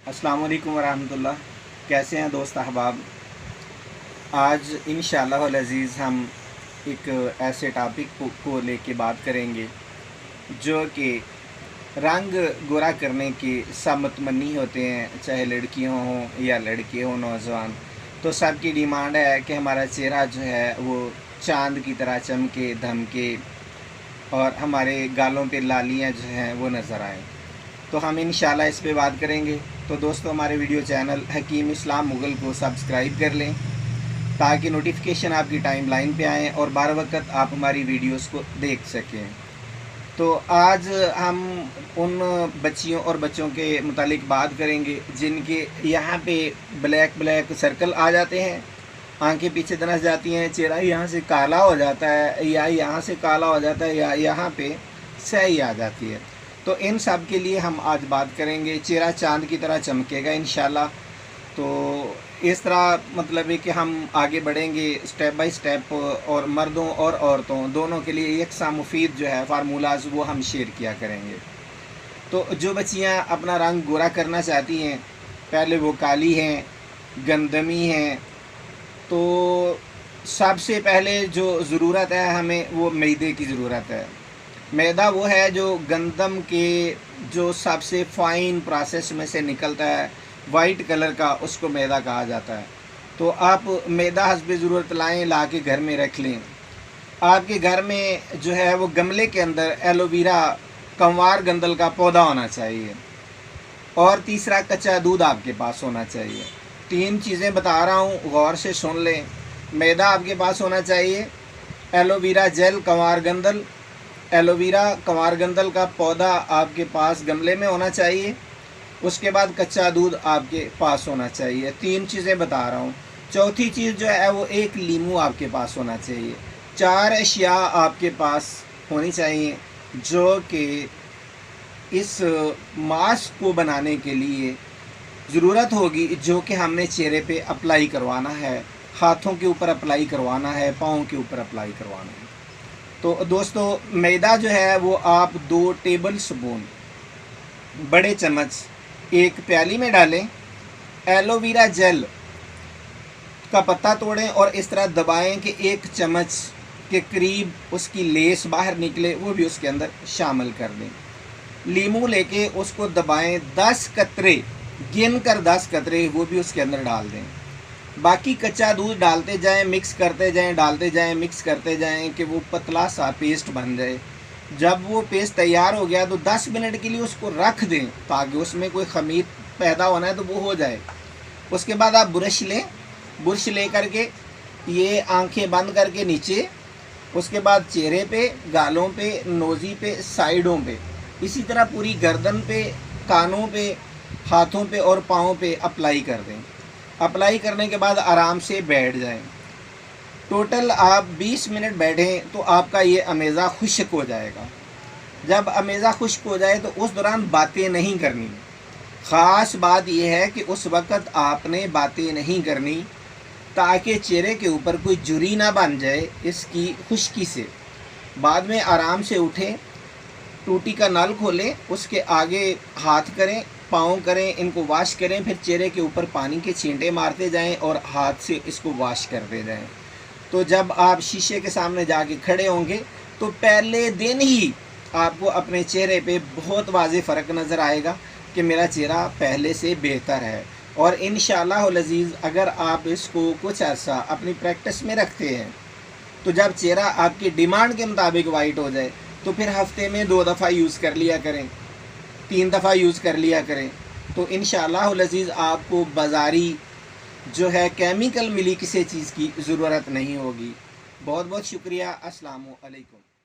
अस्सलाम वालेकुम वरहमतुल्लाह। कैसे हैं दोस्त अहबाब। आज इंशाअल्लाह अज़ीज़ हम एक ऐसे टॉपिक को लेके बात करेंगे जो कि रंग गोरा करने के सब मुतमन्नी होते हैं, चाहे लड़कियों हों या लड़के हों नौजवान। तो सबकी डिमांड है कि हमारा चेहरा जो है वो चाँद की तरह चमके धमके और हमारे गालों पे लालियाँ जो हैं वो नज़र आएँ। तो हम इंशाल्लाह इस पे बात करेंगे। तो दोस्तों, हमारे वीडियो चैनल हकीम इस्लाम मुग़ल को सब्सक्राइब कर लें ताकि नोटिफिकेशन आपकी टाइमलाइन पे आएँ और बार वक़्त आप हमारी वीडियोस को देख सकें। तो आज हम उन बच्चियों और बच्चों के मुतालिक बात करेंगे जिनके यहाँ पे ब्लैक ब्लैक सर्कल आ जाते हैं, आंखें पीछे दनस जाती हैं, चेहरा यहाँ से काला हो जाता है या यहाँ से काला हो जाता है या यहाँ पे स्याही आ जाती है। तो इन सब के लिए हम आज बात करेंगे। चेहरा चाँद की तरह चमकेगा इंशाल्लाह। तो इस तरह मतलब है कि हम आगे बढ़ेंगे स्टेप बाय स्टेप और मर्दों और औरतों दोनों के लिए यकसा मुफीद जो है फार्मूलाज वो हम शेयर किया करेंगे। तो जो बच्चियां अपना रंग गोरा करना चाहती हैं, पहले वो काली हैं, गंदमी हैं, तो सबसे पहले जो ज़रूरत है हमें वो मैदे की ज़रूरत है। मैदा वो है जो गंदम के जो सबसे फाइन प्रोसेस में से निकलता है, वाइट कलर का, उसको मैदा कहा जाता है। तो आप मैदा हस्बे ज़रूरत लाएँ, ला के घर में रख लें। आपके घर में जो है वो गमले के अंदर एलोवेरा कंवार गंदल का पौधा होना चाहिए और तीसरा कच्चा दूध आपके पास होना चाहिए। 3 चीज़ें बता रहा हूँ, गौर से सुन लें। मैदा आपके पास होना चाहिए, aloe vera gel कंवार Gandal, aloe vera कंवार Gandal का पौधा आपके पास गमले में होना चाहिए, उसके बाद कच्चा दूध आपके पास होना चाहिए। 3 चीज़ें बता रहा हूँ। चौथी चीज़ जो है वो एक लीमू आपके पास होना चाहिए। 4 अशिया आपके पास होनी चाहिए जो कि इस मास्क को बनाने के लिए ज़रूरत होगी, जो कि हमने चेहरे पे अप्लाई करवाना है, हाथों के ऊपर अप्लाई करवाना है, पाँव के ऊपर अप्लाई करवाना है। तो दोस्तों, मैदा जो है वो आप 2 टेबल स्पून बड़े चम्मच एक प्याली में डालें। एलोवेरा जेल का पत्ता तोड़ें और इस तरह दबाएं कि 1 चम्मच के करीब उसकी लेस बाहर निकले, वो भी उसके अंदर शामिल कर दें। लीमू लेके उसको दबाएं, 10 कतरे गिन कर 10 कतरे वो भी उसके अंदर डाल दें। बाकी कच्चा दूध डालते जाएं, मिक्स करते जाएं, डालते जाएं, मिक्स करते जाएं कि वो पतला सा पेस्ट बन जाए। जब वो पेस्ट तैयार हो गया तो 10 मिनट के लिए उसको रख दें ताकि उसमें कोई ख़मीर पैदा होना है तो वो हो जाए। उसके बाद आप ब्रश लें, ब्रश ले करके ये आंखें बंद करके नीचे, उसके बाद चेहरे पे, गालों पे, नोज़ी पे, साइडों पे, इसी तरह पूरी गर्दन पे, कानों पे, हाथों पे और पाँव पे अप्लाई कर दें। अप्लाई करने के बाद आराम से बैठ जाएं। टोटल आप 20 मिनट बैठें तो आपका ये अमेज़ा खुश्क हो जाएगा। जब अमेज़ा खुश्क हो जाए तो उस दौरान बातें नहीं करनी। ख़ास बात यह है कि उस वक़्त आपने बातें नहीं करनी ताकि चेहरे के ऊपर कोई झुर्री ना बन जाए इसकी खुश्की से। बाद में आराम से उठें, टूटी का नल खोलें, उसके आगे हाथ करें, पाँव करें, इनको वॉश करें, फिर चेहरे के ऊपर पानी के छींटे मारते जाएं और हाथ से इसको वॉश करते जाएं। तो जब आप शीशे के सामने जाके खड़े होंगे तो पहले दिन ही आपको अपने चेहरे पे बहुत वाज़ेह फ़र्क नज़र आएगा कि मेरा चेहरा पहले से बेहतर है। और इंशाअल्लाह अज़ीज़ अगर आप इसको कुछ अर्सा अपनी प्रैक्टिस में रखते हैं तो जब चेहरा आपकी डिमांड के मुताबिक वाइट हो जाए तो फिर हफ्ते में 2 दफ़ा यूज़ कर लिया करें, 3 दफ़ा यूज़ कर लिया करें। तो इंशाअल्लाह अज़ीज़ आपको बाज़ारी जो है केमिकल मिली किसी चीज़ की ज़रूरत नहीं होगी। बहुत बहुत शुक्रिया। अस्सलामु अलैकुम।